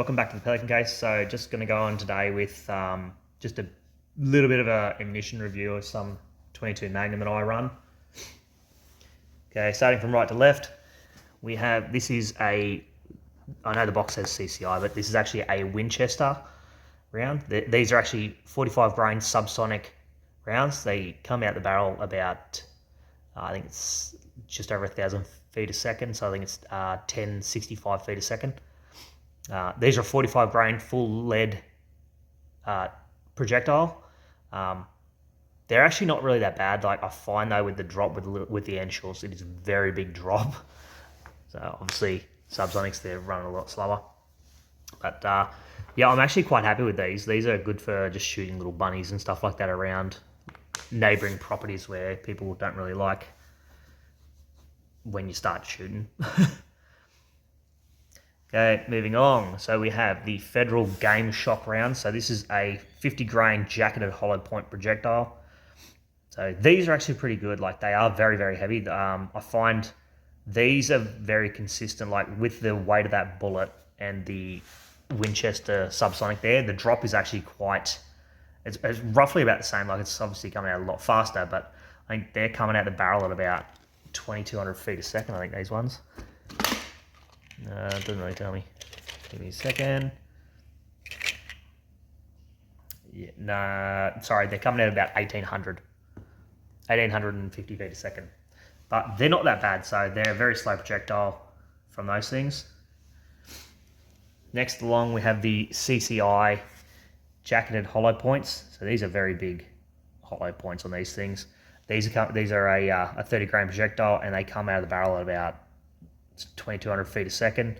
welcome back to the Pelican Case. So just going to go on today with just a little bit of a ammunition review of some 22 Magnum that I run. Okay, starting from right to left, we have, this is a, I know the box says CCI, but this is actually a Winchester round. These are actually 45 grain subsonic rounds. They come out the barrel about, I think it's just over 1,000 feet a second, so I think it's 1065 feet a second. These are 45 grain full lead projectile. They're actually not really that bad. Like I find though with the drop with the end shorts, it is a very big drop. So obviously subsonics, they're running a lot slower. But yeah, I'm actually quite happy with these. These are good for just shooting little bunnies and stuff like that around neighbouring properties where people don't really like when you start shooting. Okay, moving on. So we have the Federal Game Shock round. So this is a 50 grain jacketed hollow point projectile. So these are actually pretty good. Like they are very, very heavy. I find these are very consistent, like with the weight of that bullet and the Winchester subsonic there, the drop is actually quite, it's roughly about the same. Like it's obviously coming out a lot faster, but I think they're coming out the barrel at about 2,200 feet a second, I think these ones. It doesn't really tell me. Give me a second. Yeah, nah, sorry, they're coming out about 1,850 feet a second. But they're not that bad, so they're a very slow projectile from those things. Next along, we have the CCI jacketed hollow points. So these are very big hollow points on these things. These are a 30 grain projectile, and they come out of the barrel at about 2,200 feet a second.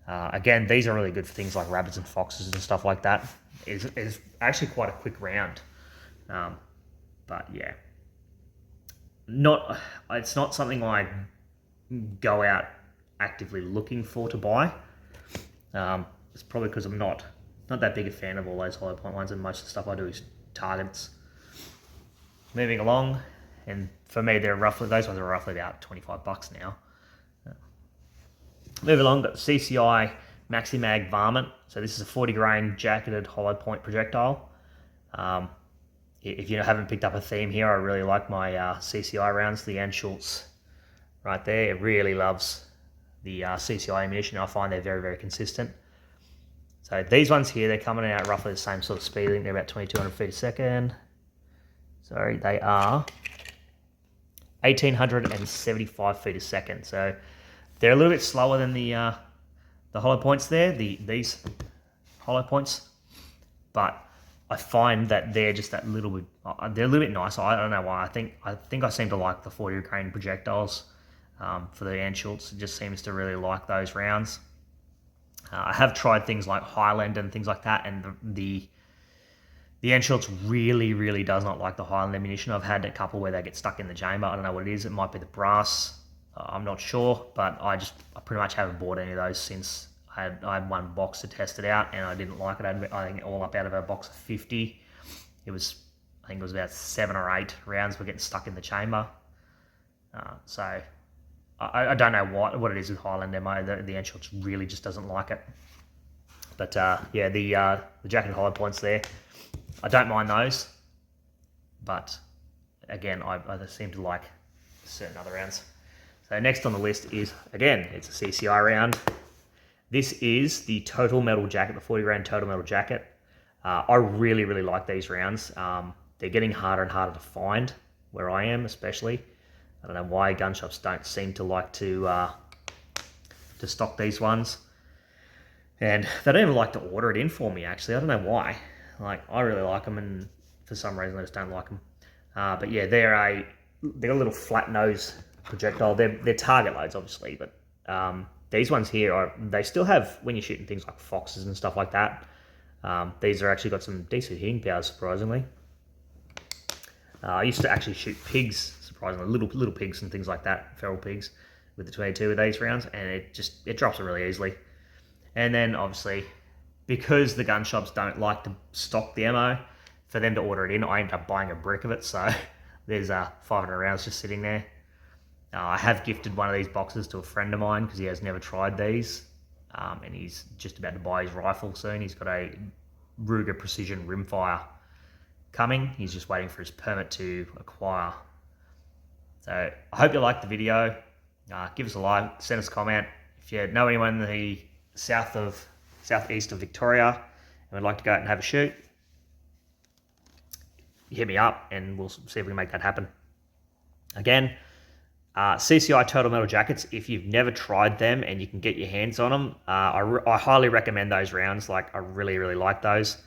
Again, these are really good for things like rabbits and foxes and stuff like that. It's actually quite a quick round. But yeah, it's not something I go out actively looking for to buy. It's probably because I'm not that big a fan of all those hollow point ones, and most of the stuff I do is targets. Moving along, and for me, those ones are roughly about $25 now. Moving along, got the CCI Maximag varmint. So this is a 40 grain jacketed hollow point projectile. If you haven't picked up a theme here, I really like my CCI rounds. The Anschutz right there, it really loves the CCI ammunition. I find they're very, very consistent. So these ones here, they're coming out roughly the same sort of speed. I think they're about 2,200 feet a second. Sorry, they are 1,875 feet a second. So they're a little bit slower than the hollow points there, these hollow points, but I find that they're just that little bit, they're a little bit nicer. I don't know why. I think I seem to like the 40 grain projectiles for the Anschutz. It just seems to really like those rounds. I have tried things like Highland and things like that, and the Anschutz really, really does not like the Highland ammunition. I've had a couple where they get stuck in the chamber. I don't know what it is. It might be the brass. I'm not sure, but I pretty much haven't bought any of those since I had one box to test it out, and I didn't like it. I think all up out of a box of 50. I think it was about 7 or 8 rounds were getting stuck in the chamber. So I don't know what it is with Highland ammo. The Anschutz really just doesn't like it. But yeah, the jacketed hollow points there, I don't mind those. But again, I seem to like certain other rounds. So next on the list is, again, it's a CCI round. This is the Total Metal Jacket, the 40 grain Total Metal Jacket. I really, really like these rounds. They're getting harder and harder to find, where I am especially. I don't know why gun shops don't seem to like to stock these ones. And they don't even like to order it in for me, actually. I don't know why. Like, I really like them, and for some reason I just don't like them. But yeah, they're a little flat nose projectile. They're target loads, obviously, but these ones here they still have, when you're shooting things like foxes and stuff like that, these are actually got some decent hitting power, surprisingly. I used to actually shoot pigs, surprisingly, little pigs and things like that, feral pigs, with the 22 with these rounds, and it drops it really easily. And then obviously, because the gun shops don't like to stock the ammo, for them to order it in, I end up buying a brick of it. So there's 500 rounds just sitting there. I have gifted one of these boxes to a friend of mine because he has never tried these. and he's just about to buy his rifle soon. He's got a Ruger Precision rimfire coming. He's just waiting for his permit to acquire. So I hope you liked the video. Give us a like, send us a comment. If you know anyone in the southeast of Victoria and would like to go out and have a shoot, hit me up and we'll see if we can make that happen. Again, CCI Total Metal Jackets, if you've never tried them and you can get your hands on them, I highly recommend those rounds. Like, I really, really like those.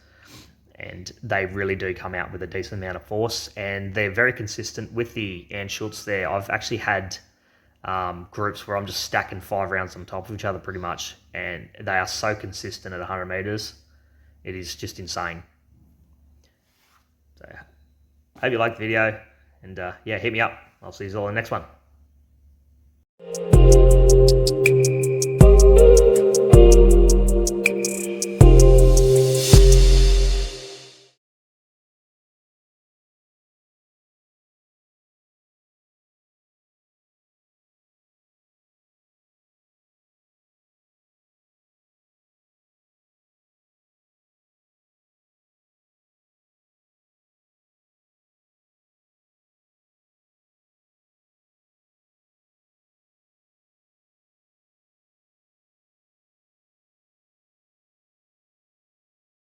And they really do come out with a decent amount of force. And they're very consistent with the Anschutz there. I've actually had groups where I'm just stacking 5 rounds on top of each other pretty much. And they are so consistent at 100 meters. It is just insane. So, I hope you liked the video. And yeah, hit me up. I'll see you all in the next one.